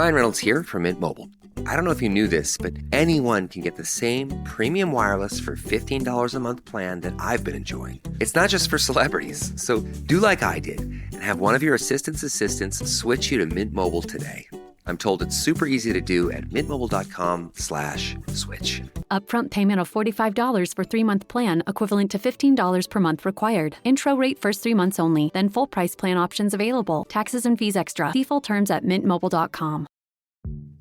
Ryan Reynolds here from Mint Mobile. I don't know if you knew this, but anyone can get the same premium wireless for $15 a month plan that I've been enjoying. It's not just for celebrities. So do like I did and have one of your assistants switch you to Mint Mobile today. I'm told it's super easy to do at mintmobile.com/switch. Upfront payment of $45 for 3-month plan, equivalent to $15 per month required. Intro rate first 3 months only, then full price plan options available. Taxes and fees extra. See full terms at mintmobile.com.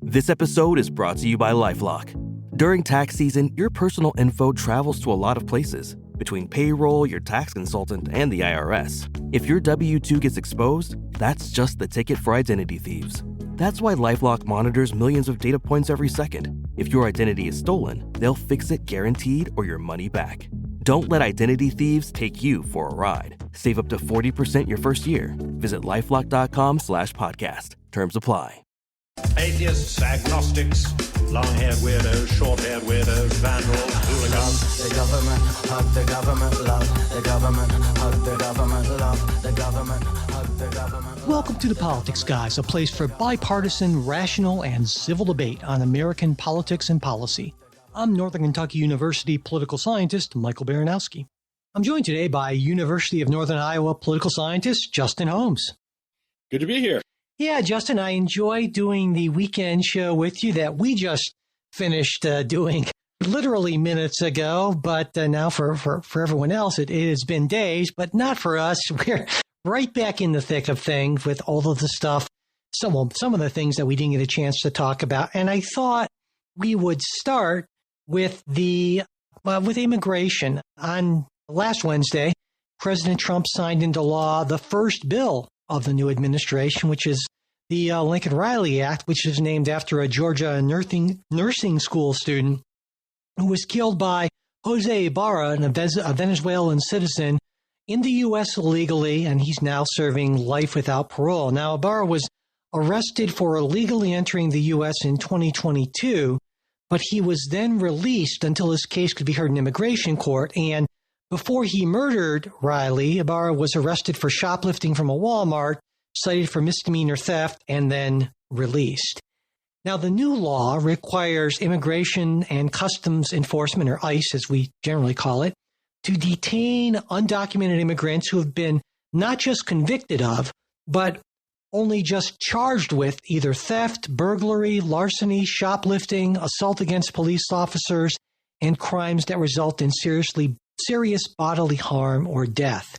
This episode is brought to you by LifeLock. During tax season, your personal info travels to a lot of places. Between payroll, your tax consultant, and the IRS. If your W-2 gets exposed, that's just the ticket for identity thieves. That's why LifeLock monitors millions of data points every second. If your identity is stolen, they'll fix it guaranteed or your money back. Don't let identity thieves take you for a ride. Save up to 40% your first year. Visit LifeLock.com/podcast. Terms apply. Atheists, agnostics, long-haired weirdos, short-haired weirdos, vandals, hooligans. The government, hug the government, love the government, hug the government, love the government, hug the government. Welcome to The Politics Guys, a place for bipartisan, rational, and civil debate on American politics and policy. I'm Northern Kentucky University political scientist Michael Baranowski. I'm joined today by University of Northern Iowa political scientist Justin Holmes. Good to be here. Yeah, Justin, I enjoy doing the weekend show with you that we just finished doing literally minutes ago, but now for everyone else, it has been days, but not for us. We're right back in the thick of things with all of the stuff, some of the things that we didn't get a chance to talk about. And I thought we would start with with immigration. On last Wednesday, President Trump signed into law the first bill of the new administration, which is the Lincoln Riley Act, which is named after a Georgia nursing school student who was killed by Jose Ibarra, a Venezuelan citizen, in the U.S. illegally, and he's now serving life without parole. Now, Ibarra was arrested for illegally entering the U.S. in 2022, but he was then released until his case could be heard in immigration court. And before he murdered Riley, Ibarra was arrested for shoplifting from a Walmart, cited for misdemeanor theft, and then released. Now, the new law requires Immigration and Customs Enforcement, or ICE as we generally call it, to detain undocumented immigrants who have been not just convicted of, but only just charged with either theft, burglary, larceny, shoplifting, assault against police officers, and crimes that result in serious bodily harm or death.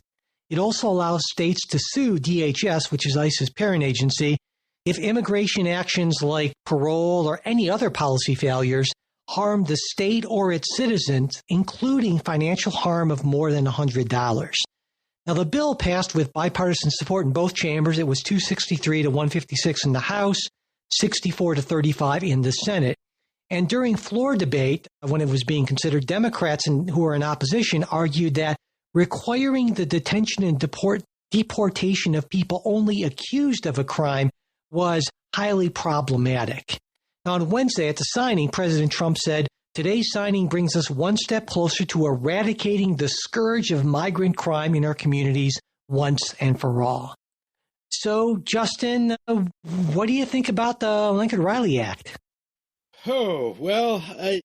It also allows states to sue DHS, which is ICE's parent agency, if immigration actions like parole or any other policy failures harm the state or its citizens, including financial harm of more than $100. Now, the bill passed with bipartisan support in both chambers. It was 263 to 156 in the House, 64 to 35 in the Senate. And during floor debate, when it was being considered, Democrats who are in opposition argued that requiring the detention and deportation of people only accused of a crime was highly problematic. Now, on Wednesday at the signing, President Trump said, "Today's signing brings us one step closer to eradicating the scourge of migrant crime in our communities once and for all." So, Justin, what do you think about the Lincoln Riley Act? Oh, well, I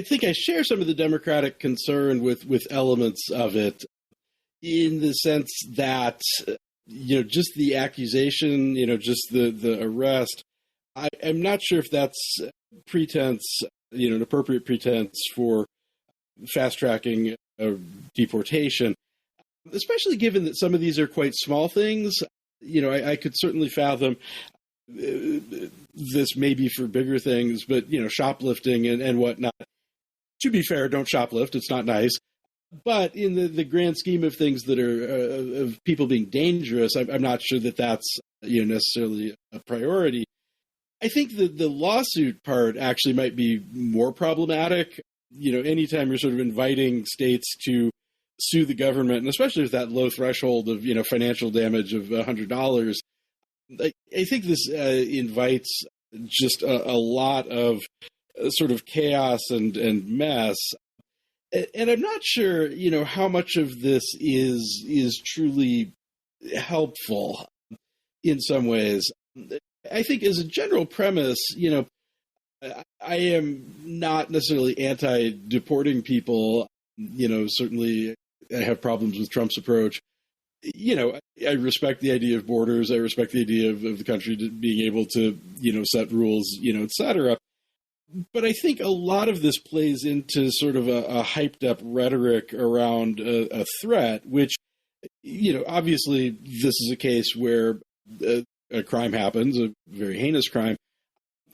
think I share some of the Democratic concern with elements of it, in the sense that, just the accusation, just the arrest. I'm not sure if that's pretense, an appropriate pretense for fast tracking deportation, especially given that some of these are quite small things. I could certainly fathom this maybe for bigger things, but, shoplifting and whatnot. To be fair, don't shoplift. It's not nice. But in the grand scheme of things that are of people being dangerous, I'm not sure that that's necessarily a priority. I think that the lawsuit part actually might be more problematic. Anytime you're sort of inviting states to sue the government, and especially with that low threshold of financial damage of $100, I think this invites just a lot of sort of chaos and mess. And I'm not sure, how much of this is truly helpful in some ways. I think as a general premise, I am not necessarily anti-deporting people. Certainly I have problems with Trump's approach. I respect the idea of borders. I respect the idea of the country being able to, set rules, et cetera. But I think a lot of this plays into sort of a hyped up rhetoric around a threat, which, obviously this is a case where a crime happens, a very heinous crime.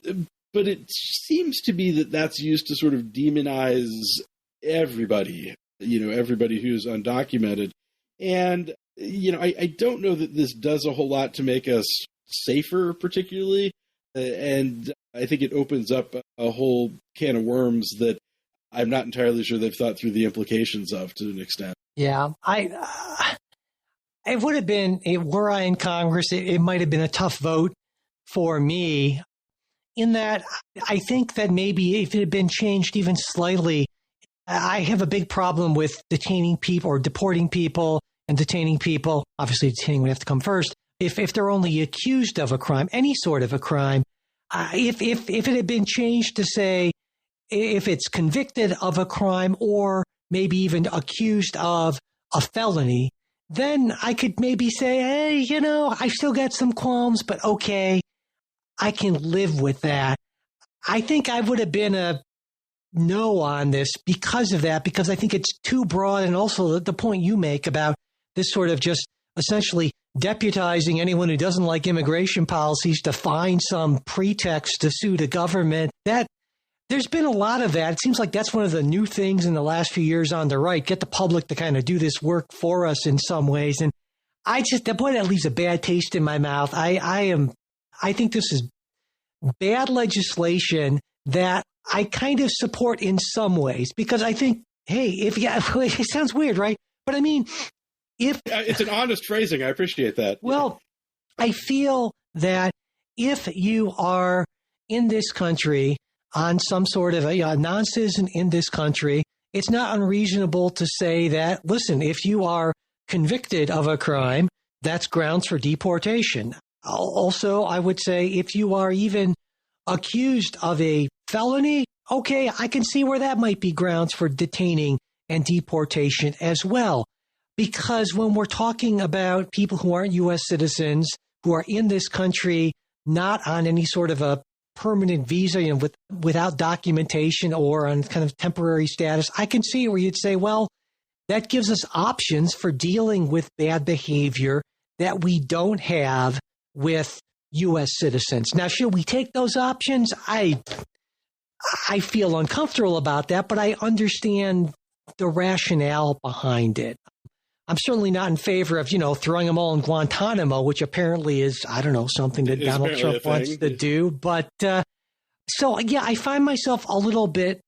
But it seems to be that that's used to sort of demonize everybody, everybody who's undocumented. And, I don't know that this does a whole lot to make us safer, particularly. And I think it opens up a whole can of worms that I'm not entirely sure they've thought through the implications of to an extent. Yeah, it would have been, were I in Congress, it might have been a tough vote for me, in that I think that maybe if it had been changed even slightly, I have a big problem with detaining people or deporting people and detaining people. Obviously, detaining would have to come first. If they're only accused of a crime, any sort of a crime, if it had been changed to say if it's convicted of a crime or maybe even accused of a felony, then I could maybe say, hey, I still got some qualms, but okay, I can live with that. I think I would have been a no on this because of that, because I think it's too broad. And also the point you make about this sort of just essentially deputizing anyone who doesn't like immigration policies to find some pretext to sue the government. That there's been a lot of that. It seems like that's one of the new things in the last few years on the right, get the public to kind of do this work for us in some ways. And that leaves a bad taste in my mouth. I think this is bad legislation that I kind of support in some ways, because I think, hey, it sounds weird, right? But I mean, it's an honest phrasing. I appreciate that. Well, I feel that if you are in this country on some sort of a non-citizen in this country, it's not unreasonable to say that, listen, if you are convicted of a crime, that's grounds for deportation. Also, I would say if you are even accused of a felony, okay, I can see where that might be grounds for detaining and deportation as well. Because when we're talking about people who aren't U.S. citizens, who are in this country, not on any sort of a permanent visa, without documentation or on kind of temporary status, I can see where you'd say, well, that gives us options for dealing with bad behavior that we don't have with U.S. citizens. Now, should we take those options? I feel uncomfortable about that, but I understand the rationale behind it. I'm certainly not in favor of, throwing them all in Guantanamo, which apparently is, I don't know, something that Donald Trump wants to do. But so, yeah, I find myself a little bit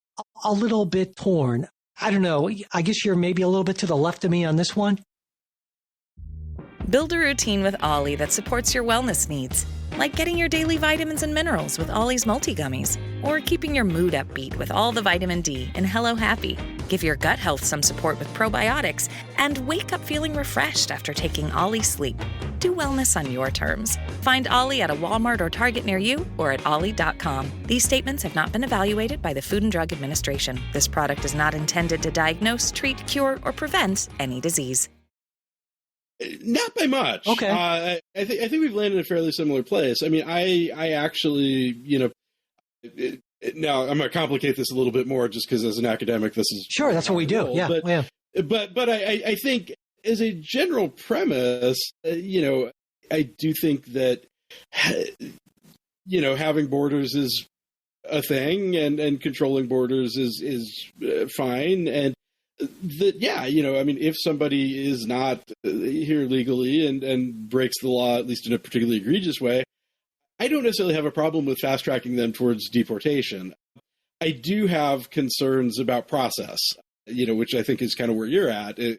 torn. I don't know. I guess you're maybe a little bit to the left of me on this one. Build a routine with Ollie that supports your wellness needs, like getting your daily vitamins and minerals with Ollie's multi-gummies, or keeping your mood upbeat with all the vitamin D in Hello Happy. Give your gut health some support with probiotics, and wake up feeling refreshed after taking Ollie Sleep. Do wellness on your terms. Find Ollie at a Walmart or Target near you, or at ollie.com. These statements have not been evaluated by the Food and Drug Administration. This product is not intended to diagnose, treat, cure, or prevent any disease. Not by much. Okay. I think we've landed in a fairly similar place. I mean, I actually, now I'm going to complicate this a little bit more just because as an academic, this is sure. That's what we do. role. Yeah. But I think as a general premise, I do think that, having borders is a thing and controlling borders is fine. And if somebody is not here legally and breaks the law, at least in a particularly egregious way, I don't necessarily have a problem with fast tracking them towards deportation. I do have concerns about process, which I think is kind of where you're at, a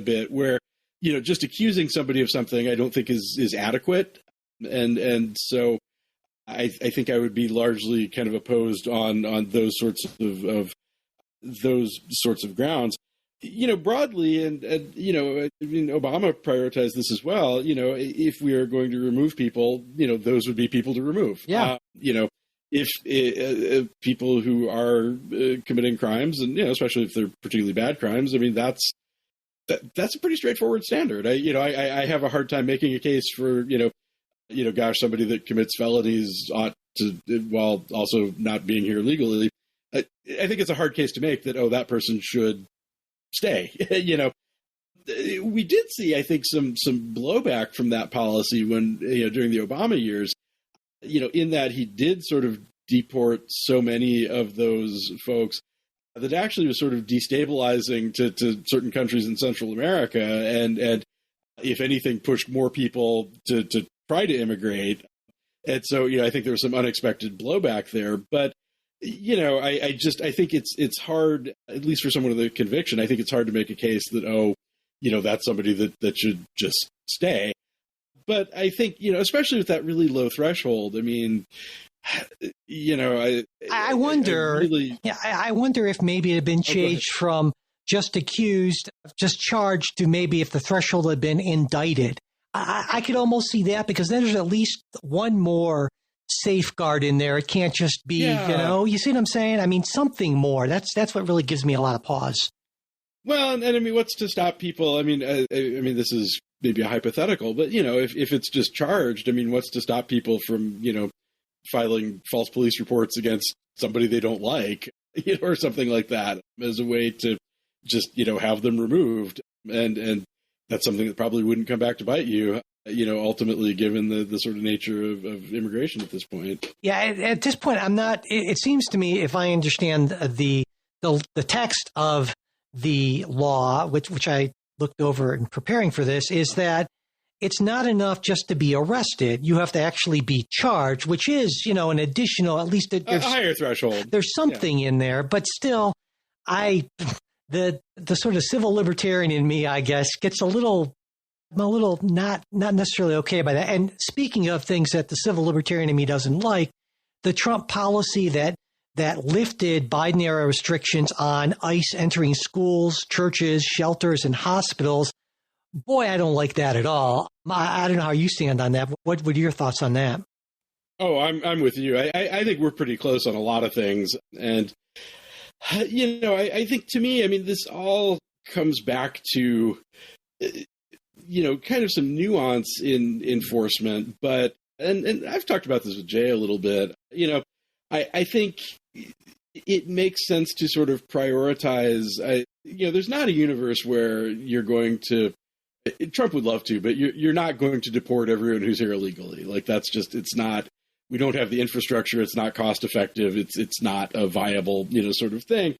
bit, where, just accusing somebody of something I don't think is adequate. And so I think I would be largely kind of opposed on those sorts of grounds. broadly, and I mean, Obama prioritized this as well. If we are going to remove people, those would be people to remove. Yeah. If people who are committing crimes, and especially if they're particularly bad crimes, I mean, that's a pretty straightforward standard. I have a hard time making a case for somebody that commits felonies ought to, while also not being here legally. I think it's a hard case to make that that person should stay. We did see, I think, some blowback from that policy when during the Obama years. In that he did sort of deport so many of those folks that actually was sort of destabilizing to certain countries in Central America, and if anything, pushed more people to try to immigrate. And so, I think there was some unexpected blowback there. But I think it's hard, at least for someone with a conviction. I think it's hard to make a case that that's somebody that should just stay. But I think, especially with that really low threshold, I mean, I wonder, I wonder if maybe it had been changed from just accused, just charged to maybe if the threshold had been indicted. I could almost see that, because then there's at least one more safeguard in there. It can't just be, you see what I'm saying? I mean, something more. That's what really gives me a lot of pause. Well, and I mean, what's to stop people? I mean, this is maybe a hypothetical, but if it's just charged, I mean, what's to stop people from filing false police reports against somebody they don't like, or something like that, as a way to just have them removed, and that's something that probably wouldn't come back to bite you, ultimately, given the sort of nature of immigration at this point. Yeah, at this point, I'm not. It seems to me, if I understand the text of the law, which I looked over in preparing for this, is that it's not enough just to be arrested. You have to actually be charged, which is, an additional, at least there's a higher threshold. There's something in there, but still, the sort of civil libertarian in me, I guess, gets a little not necessarily okay by that. And speaking of things that the civil libertarian in me doesn't like, the Trump policy that lifted Biden-era restrictions on ICE entering schools, churches, shelters, and hospitals. Boy, I don't like that at all. I don't know how you stand on that. What are your thoughts on that? Oh, I'm with you. I think we're pretty close on a lot of things. And, I think, to me, I mean, this all comes back to, kind of some nuance in enforcement. But, and I've talked about this with Jay a little bit, I think it makes sense to sort of prioritize, there's not a universe where you're going to, Trump would love to, but you're not going to deport everyone who's here illegally. Like, that's just, it's not, we don't have the infrastructure. It's not cost effective. It's not a viable, sort of thing.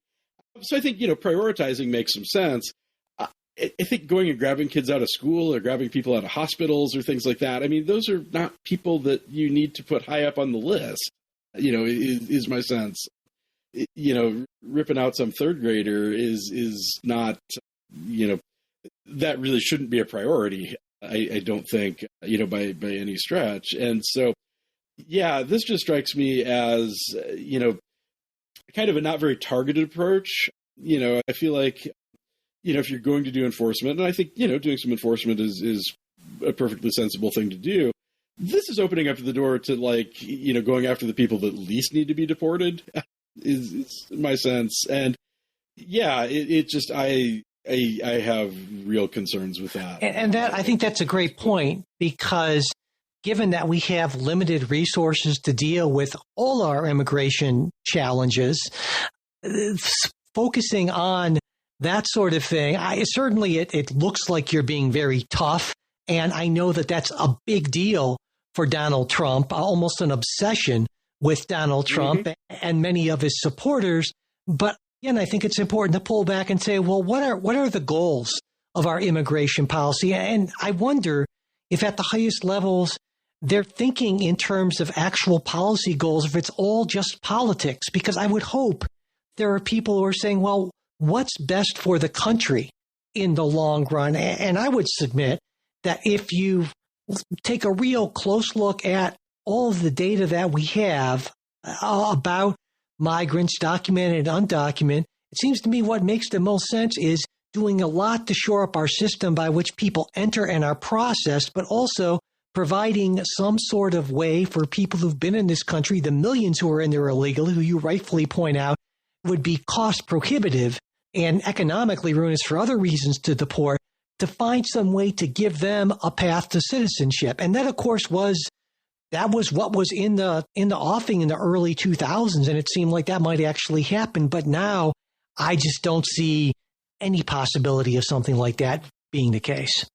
So I think, prioritizing makes some sense. I think going and grabbing kids out of school or grabbing people out of hospitals or things like that, I mean, those are not people that you need to put high up on the list, is my sense. Ripping out some third grader is not, that really shouldn't be a priority. I don't think, by any stretch. And so, yeah, this just strikes me as, kind of a not very targeted approach. I feel like, if you're going to do enforcement, and I think, doing some enforcement is a perfectly sensible thing to do. This is opening up the door to, going after the people that least need to be deported, is my sense. And yeah, it just, I have real concerns with that. And that, I think that's a great point, because given that we have limited resources to deal with all our immigration challenges, focusing on that sort of thing, certainly it looks like you're being very tough. And I know that that's a big deal for Donald Trump, almost an obsession with Donald Trump and many of his supporters. But again, I think it's important to pull back and say, well, what are the goals of our immigration policy? And I wonder if at the highest levels, they're thinking in terms of actual policy goals, if it's all just politics, because I would hope there are people who are saying, well, what's best for the country in the long run? And I would submit that if you take a real close look at all of the data that we have about migrants, documented and undocumented, it seems to me what makes the most sense is doing a lot to shore up our system by which people enter and are processed, but also providing some sort of way for people who've been in this country, the millions who are in there illegally, who you rightfully point out would be cost prohibitive and economically ruinous for other reasons to deport, to find some way to give them a path to citizenship. And that, of course, was what was in the offing in the early 2000s, and it seemed like that might actually happen. But now I just don't see any possibility of something like that being the case.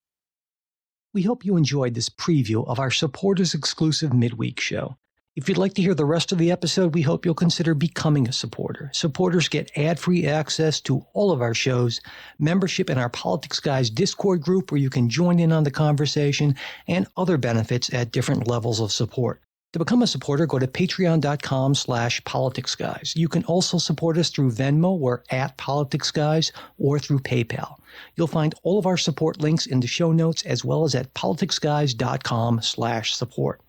We hope you enjoyed this preview of our supporters exclusive midweek show. If you'd like to hear the rest of the episode, we hope you'll consider becoming a supporter. Supporters get ad-free access to all of our shows, membership in our Politics Guys Discord group where you can join in on the conversation, and other benefits at different levels of support. To become a supporter, go to patreon.com/politicsguys. You can also support us through Venmo or @politicsguys or through PayPal. You'll find all of our support links in the show notes as well as at politicsguys.com/support.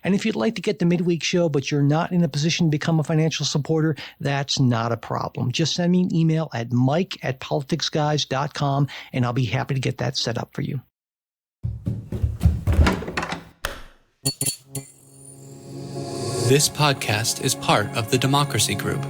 And if you'd like to get the midweek show, but you're not in a position to become a financial supporter, that's not a problem. Just send me an email at mike@politicsguys.com, and I'll be happy to get that set up for you. This podcast is part of the Democracy Group,